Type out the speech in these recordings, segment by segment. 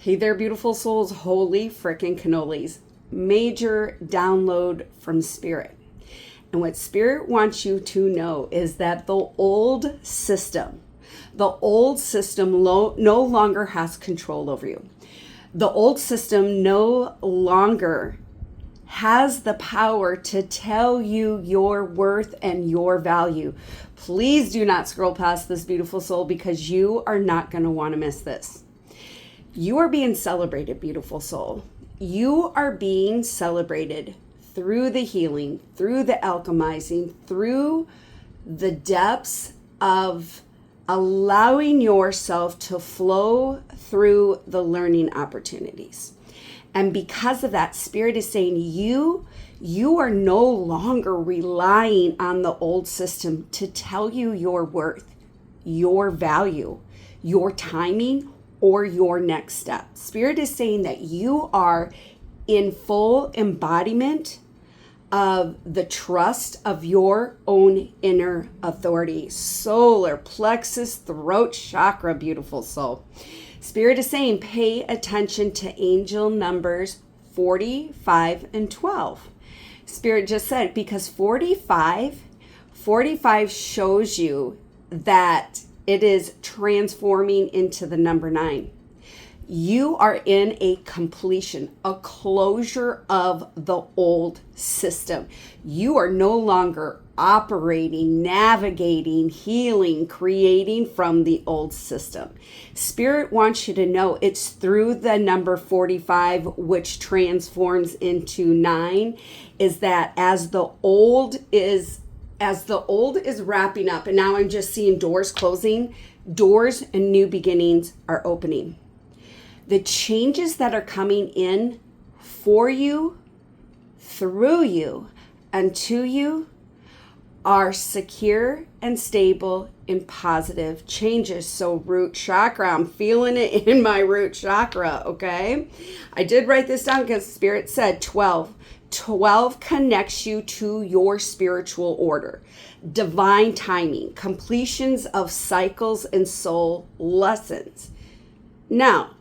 Hey there, beautiful souls. Holy frickin' cannolis. Major download from Spirit. And what Spirit wants you to know is that the old system no longer has control over you. The old system no longer has the power to tell you your worth and your value. Please do not scroll past this, beautiful soul, because you are not going to want to miss this. You are being celebrated, beautiful soul. You are being celebrated through the healing, through the alchemizing, through the depths of allowing yourself to flow through the learning opportunities. And because of that, Spirit is saying you are no longer relying on the old system to tell you your worth, your value, your timing, or your next step. Spirit is saying that you are in full embodiment of the trust of your own inner authority. Solar plexus, throat chakra, beautiful soul. Spirit is saying pay attention to angel numbers 45 and 12. Spirit just said, because 45 shows you that it is transforming into the number 9. You are in a completion, a closure of the old system. You are no longer operating, navigating, healing, creating from the old system. Spirit wants you to know it's through the number 45, which transforms into 9, is that as the old is wrapping up, and now I'm just seeing doors closing, doors and new beginnings are opening. The changes that are coming in for you, through you, and to you are secure and stable and positive changes. So root chakra, I'm feeling it in my root chakra, okay? I did write this down because Spirit said 12. 12 connects you to your spiritual order, divine timing, completions of cycles and soul lessons. Now,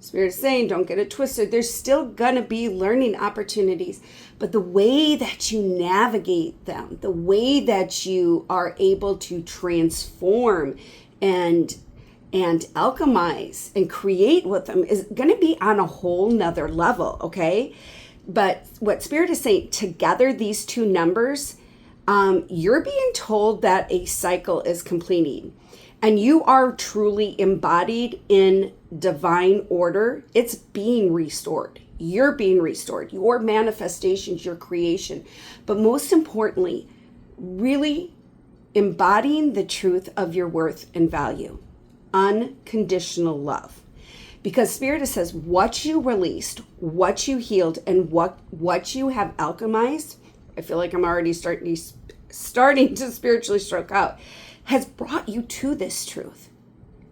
Spirit is saying, don't get it twisted. There's still going to be learning opportunities, but the way that you navigate them, the way that you are able to transform and alchemize and create with them is going to be on a whole nother level, okay? But what Spirit is saying, together, these two numbers, you're being told that a cycle is completing. And you are truly embodied in divine order. It's being restored. You're being restored. Your manifestations, your creation. But most importantly, really embodying the truth of your worth and value. Unconditional love. Because Spirit says what you released, what you healed, and what you have alchemized, I feel like I'm already starting to spiritually stroke out, has brought you to this truth.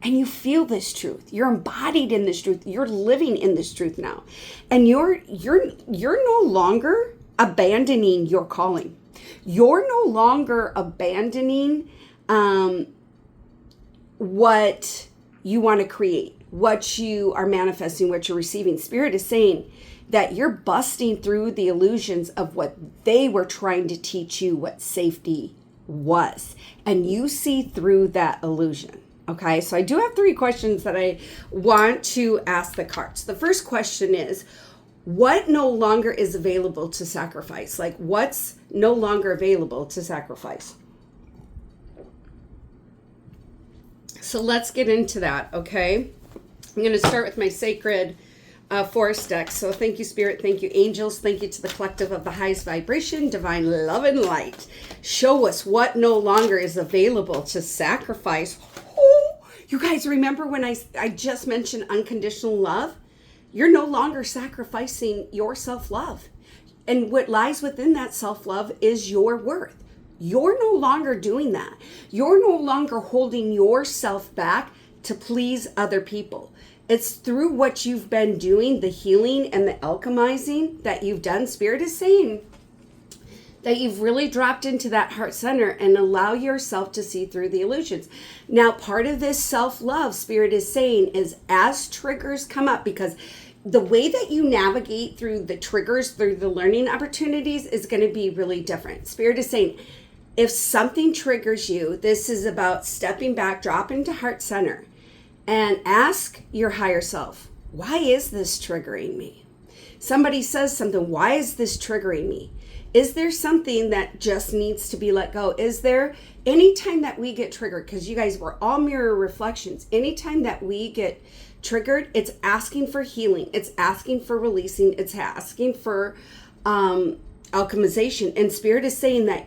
And you feel this truth. You're embodied in this truth. You're living in this truth now. And you're no longer abandoning your calling. You're no longer abandoning what you want to create, what you are manifesting, what you're receiving. Spirit is saying that you're busting through the illusions of what they were trying to teach you what safety was. And you see through that illusion. Okay, so I do have 3 questions that I want to ask the cards. The first question is, what no longer is available to sacrifice? Like, what's no longer available to sacrifice? So let's get into that, okay? I'm going to start with my sacred forest deck. So thank you, Spirit. Thank you, angels. Thank you to the collective of the highest vibration, divine love and light. Show us what no longer is available to sacrifice. Oh, you guys remember when I just mentioned unconditional love? You're no longer sacrificing your self-love. And what lies within that self-love is your worth. You're no longer doing that. You're no longer holding yourself back to please other people. It's through what you've been doing, the healing and the alchemizing that you've done. Spirit is saying that you've really dropped into that heart center and allow yourself to see through the illusions. Now, part of this self-love, Spirit is saying, is as triggers come up, because the way that you navigate through the triggers, through the learning opportunities, is going to be really different. Spirit is saying, if something triggers you, this is about stepping back, drop into heart center, and ask your higher self, why is this triggering me? Somebody says something, why is this triggering me? Is there something that just needs to be let go? Is there, anytime that we get triggered, because you guys, we're all mirror reflections, anytime that we get triggered, it's asking for healing, it's asking for releasing, it's asking for alchemization. And Spirit is saying that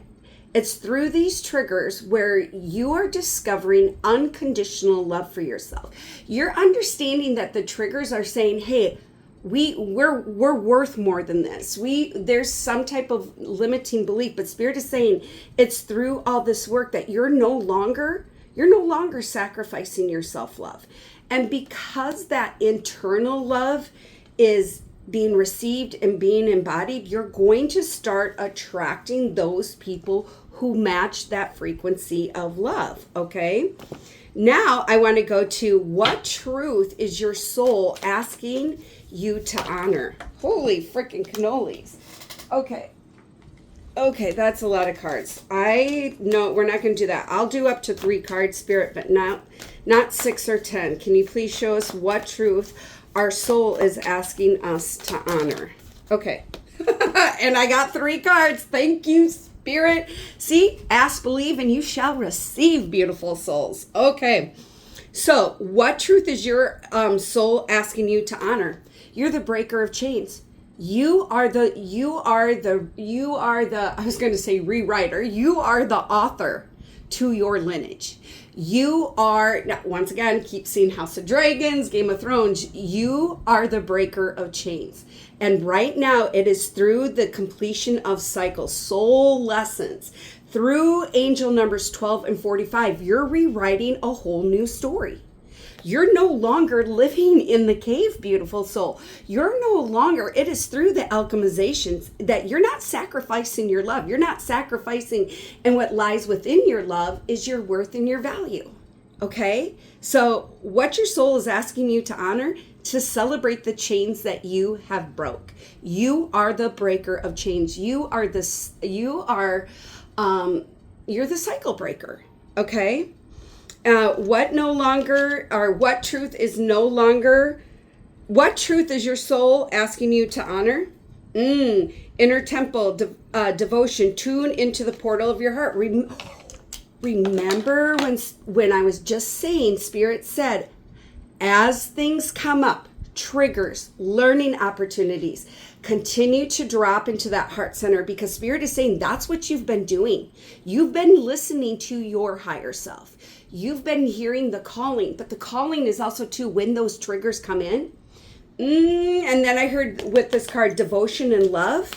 it's through these triggers where you are discovering unconditional love for yourself. You're understanding that the triggers are saying, hey, we're worth more than this. There's some type of limiting belief, but Spirit is saying it's through all this work that you're no longer sacrificing your self-love. And because that internal love is being received and being embodied, you're going to start attracting those people who match that frequency of love, okay? Now I want to go to, what truth is your soul asking you to honor? Holy freaking cannolis. Okay, that's a lot of cards. No, we're not going to do that. I'll do up to 3 cards, Spirit, but not 6 or 10. Can you please show us what truth our soul is asking us to honor? Okay. And I got 3 cards. Thank you, Spirit. See, ask, believe, and you shall receive, beautiful souls. Okay. So what truth is your soul asking you to honor? You're the breaker of chains. You are the, I was going to say rewriter. You are the author to your lineage. You are, once again, keep seeing House of Dragons, Game of Thrones. You are the breaker of chains. And right now it is through the completion of cycles, soul lessons, through angel numbers 12 and 45, you're rewriting a whole new story. You're no longer living in the cave, beautiful soul. You're no longer, it is through the alchemizations that you're not sacrificing your love. You're not sacrificing, and what lies within your love is your worth and your value. Okay? So what your soul is asking you to honor, to celebrate the chains that you have broke. You are the breaker of chains. You're the cycle breaker. Okay? What truth is your soul asking you to honor? Inner temple, devotion, tune into the portal of your heart. Remember when I was just saying, Spirit said, as things come up, triggers, learning opportunities, continue to drop into that heart center, because Spirit is saying that's what you've been doing. You've been listening to your higher self. You've been hearing the calling, but the calling is also to when those triggers come in. And then I heard with this card, devotion and love.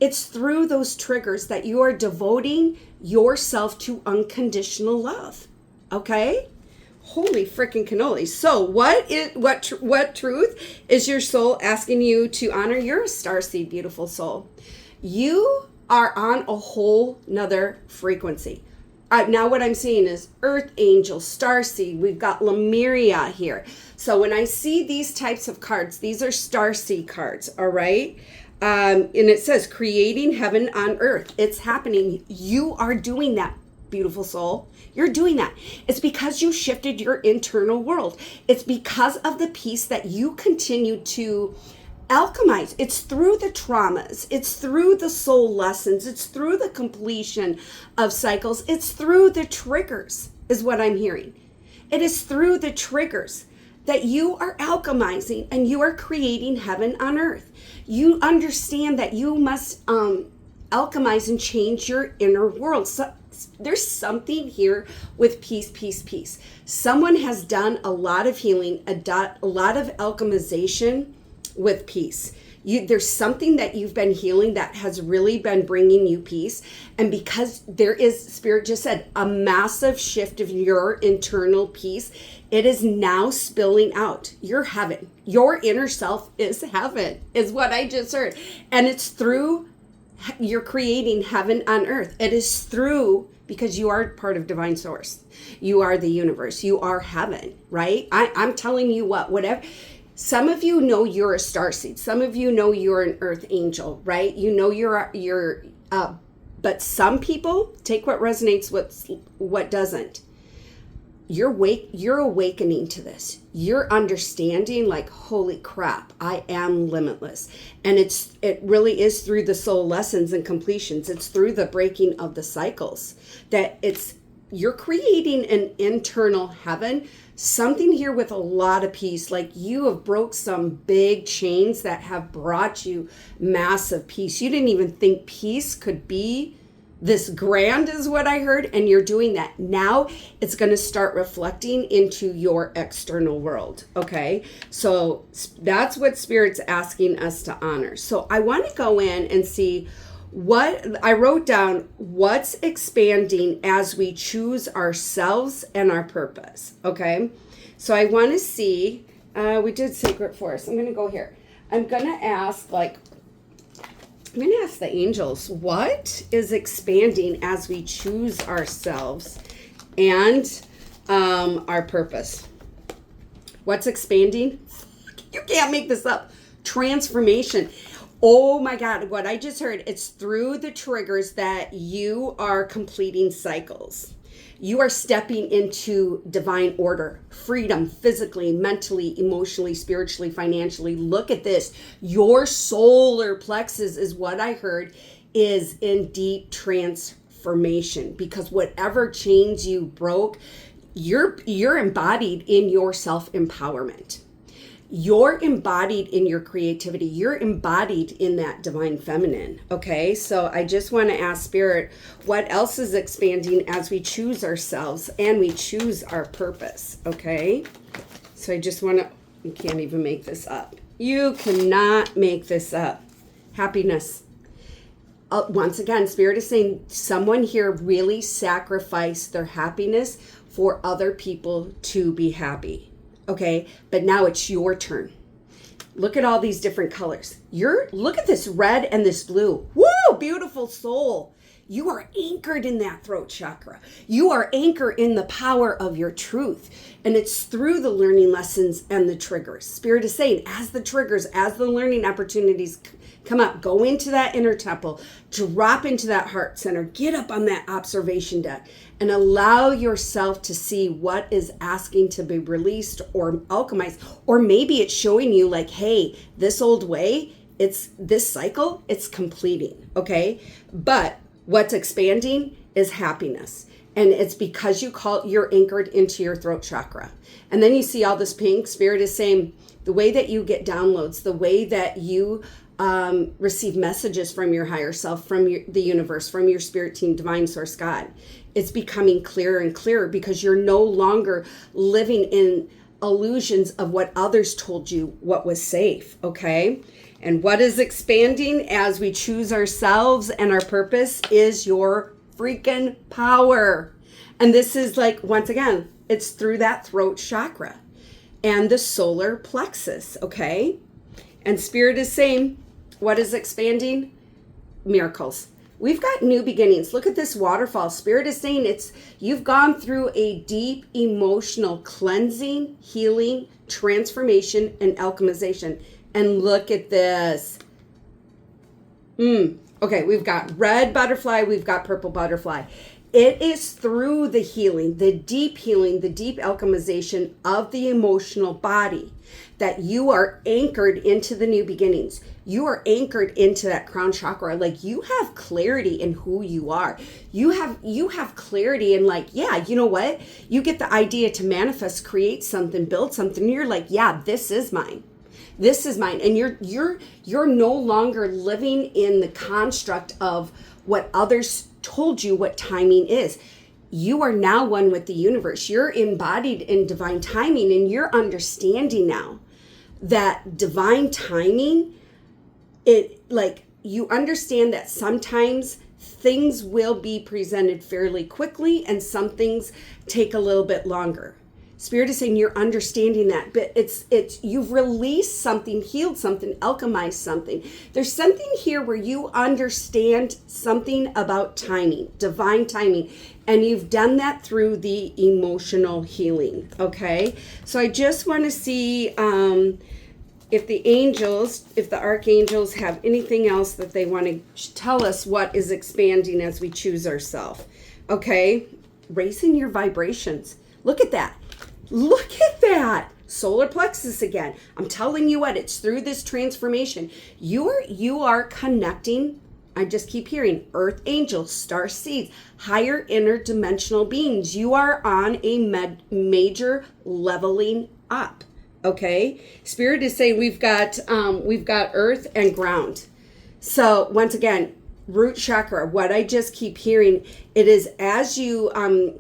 It's through those triggers that you are devoting yourself to unconditional love. Okay? Holy freaking cannoli. So what truth is your soul asking you to honor? You're a starseed, beautiful soul. You are on a whole nother frequency. Now what I'm seeing is Earth Angel, Starseed. We've got Lemuria here. So when I see these types of cards, these are Starseed cards, all right? And it says creating heaven on earth. It's happening. You are doing that, beautiful soul. You're doing that. It's because you shifted your internal world. It's because of the peace that you continue to alchemize. It's through the traumas. It's through the soul lessons. It's through the completion of cycles. It's through the triggers, is what I'm hearing. It is through the triggers that you are alchemizing and you are creating heaven on earth. You understand that you must alchemize and change your inner world. So there's something here with peace, peace, peace. Someone has done a lot of healing, a lot of alchemization with peace. There's something that you've been healing that has really been bringing you peace. And because there is, Spirit just said, a massive shift of your internal peace, it is now spilling out. You're heaven. Your inner self is heaven, is what I just heard. And it's through You're creating heaven on earth. It is through, because you are part of divine source. You are the universe. You are heaven, right? I'm telling you whatever. Some of you know you're a starseed. Some of you know you're an earth angel, right? You know but some people take what resonates, what doesn't. You're awakening to this. You're understanding, like, holy crap, I am limitless. And it really is through the soul lessons and completions. It's through the breaking of the cycles that you're creating an internal heaven. Something here with a lot of peace, like you have broke some big chains that have brought you massive peace. You didn't even think peace could be this grand, is what I heard, and you're doing that. Now it's going to start reflecting into your external world, okay? So that's what Spirit's asking us to honor. So I want to go in and see what I wrote down, what's expanding as we choose ourselves and our purpose, okay? So I want to see, we did Sacred Forest. I'm going to go here. I'm going to ask, I'm going to ask the angels, what is expanding as we choose ourselves and our purpose? What's expanding? You can't make this up. Transformation. Oh my God, what I just heard, it's through the triggers that you are completing cycles. You are stepping into divine order, freedom, physically, mentally, emotionally, spiritually, financially. Look at this. Your solar plexus is what I heard is in deep transformation, because whatever chains you broke, you're embodied in your self-empowerment. You're embodied in your creativity. You're embodied in that divine feminine. Okay, so I just want to ask Spirit, what else is expanding as we choose ourselves and we choose our purpose? Okay, so I just want to, you can't even make this up. You cannot make this up. Happiness. Once again, Spirit is saying someone here really sacrificed their happiness for other people to be happy. Okay, but now it's your turn. Look at all these different colors. Look at this red and this blue. Woo, beautiful soul. You are anchored in that throat chakra. You are anchored in the power of your truth. And it's through the learning lessons and the triggers. Spirit is saying, as the triggers, as the learning opportunities come up, go into that inner temple, drop into that heart center, get up on that observation deck, and allow yourself to see what is asking to be released or alchemized. Or maybe it's showing you like, hey, this old way, it's this cycle, it's completing, okay? But what's expanding is happiness. And it's because you're anchored into your throat chakra. And then you see all this pink. Spirit is saying the way that you get downloads, the way that you receive messages from your higher self, from the universe, from your spirit team, divine source, God, it's becoming clearer and clearer because you're no longer living in illusions of what others told you what was safe, okay? And what is expanding as we choose ourselves and our purpose is your freaking power. And this is like, once again, it's through that throat chakra and the solar plexus, okay? And Spirit is saying, what is expanding? Miracles. We've got new beginnings. Look at this waterfall. Spirit is saying you've gone through a deep emotional cleansing, healing, transformation, and alchemization. And look at this. Okay, we've got red butterfly, we've got purple butterfly. It is through the healing, the deep alchemization of the emotional body that you are anchored into the new beginnings. You are anchored into that crown chakra. Like, you have clarity in who you are. You have clarity in, like, yeah, you know what? You get the idea to manifest, create something, build something. And you're like, yeah, this is mine. This is mine. And you're no longer living in the construct of what others told you what timing is. You are now one with the universe. You're embodied in divine timing, and you're understanding now that divine timing, you understand that sometimes things will be presented fairly quickly and some things take a little bit longer. Spirit is saying you're understanding that, but it's you've released something, healed something, alchemized something. There's something here where you understand something about timing, divine timing, and you've done that through the emotional healing. Okay, so I just want to see if the archangels have anything else that they want to tell us what is expanding as we choose ourselves. Okay, raising your vibrations. Look at that. Look at that. Solar plexus again. I'm telling you what, it's through this transformation. You are connecting. I just keep hearing earth angels, star seeds, higher interdimensional beings. You are on a major leveling up. Okay. Spirit is saying we've got earth and ground. So once again, root chakra, what I just keep hearing, it is as you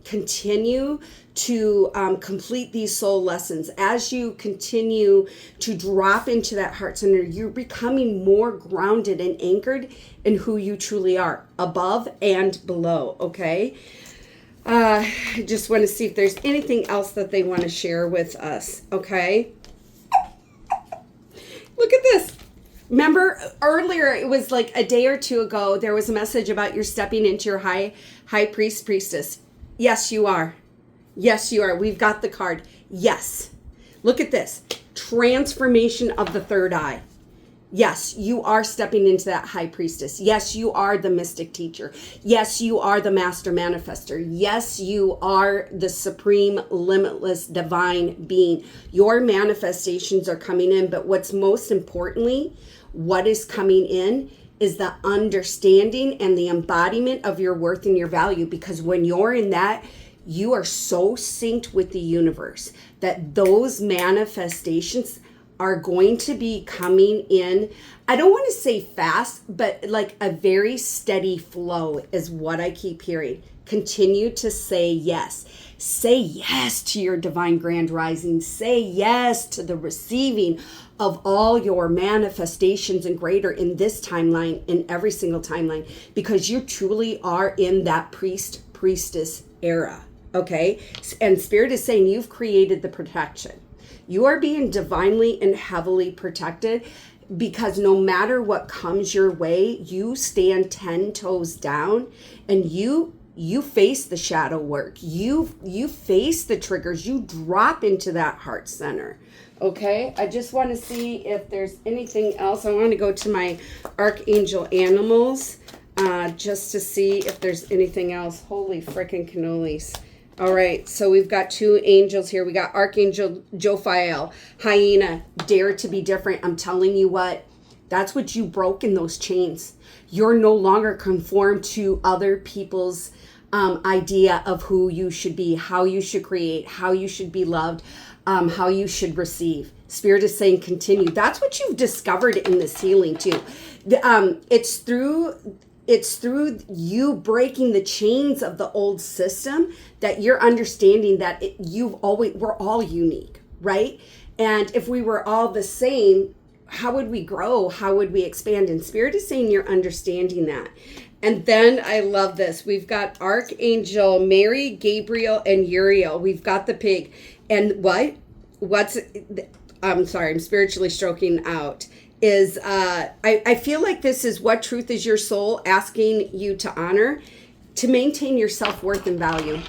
continue to complete these soul lessons, as you continue to drop into that heart center, you're becoming more grounded and anchored in who you truly are, above and below, okay? I just want to see if there's anything else that they want to share with us, okay? Look at this. Remember earlier, it was like a day or two ago, there was a message about you're stepping into your high priestess. Yes, you are. Yes, you are. We've got the card. Yes. Look at this. Transformation of the third eye. Yes, you are stepping into that high priestess. Yes, you are the mystic teacher. Yes, you are the master manifester. Yes, you are the supreme, limitless, divine being. Your manifestations are coming in, but what's most importantly, what is coming in is the understanding and the embodiment of your worth and your value, because when you're in that, you are so synced with the universe that those manifestations are going to be coming in. I don't want to say fast, but like a very steady flow is what I keep hearing. Continue to say yes. Say yes to your divine grand rising. Say yes to the receiving of all your manifestations and greater in this timeline, in every single timeline, because you truly are in that priestess era. Okay. And Spirit is saying you've created the protection. You are being divinely and heavily protected, because no matter what comes your way, you stand 10 toes down and you face the shadow work. You face the triggers. You drop into that heart center. Okay. I just want to see if there's anything else. I want to go to my archangel animals just to see if there's anything else. Holy frickin' cannolis. All right, so we've got two angels here. We got Archangel Jophiel, hyena, dare to be different. I'm telling you what, that's what you broke in those chains. You're no longer conformed to other people's idea of who you should be, how you should create, how you should be loved, how you should receive. Spirit is saying continue. That's what you've discovered in this healing too. It's through you breaking the chains of the old system that you're understanding that we're all unique, right? And if we were all the same, how would we grow? How would we expand? And Spirit is saying you're understanding that. And then I love this. We've got Archangel Mary, Gabriel, and Uriel. We've got the pig. And I'm sorry, I'm spiritually stroking out. I feel like this is what truth is your soul asking you to honor, to maintain your self-worth and value.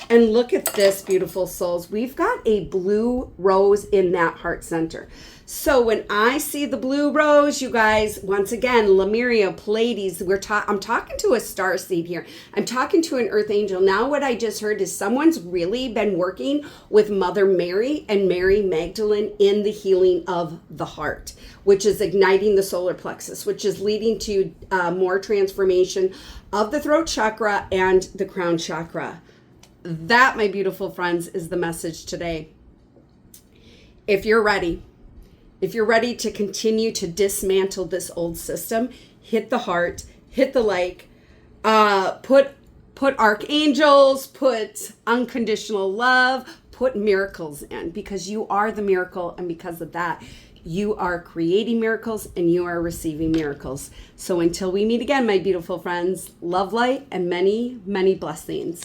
And look at this, beautiful souls. We've got a blue rose in that heart center. So when I see the blue rose, you guys, once again, Lemuria, Pleiades, I'm talking to a star seed here. I'm talking to an earth angel. Now what I just heard is someone's really been working with Mother Mary and Mary Magdalene in the healing of the heart, which is igniting the solar plexus, which is leading to more transformation of the throat chakra and the crown chakra. That, my beautiful friends, is the message today. If you're ready to continue to dismantle this old system, hit the heart, hit the like, put archangels, put unconditional love, put miracles in, because you are the miracle, and because of that, you are creating miracles and you are receiving miracles. So until we meet again, my beautiful friends, love, light, and many, many blessings.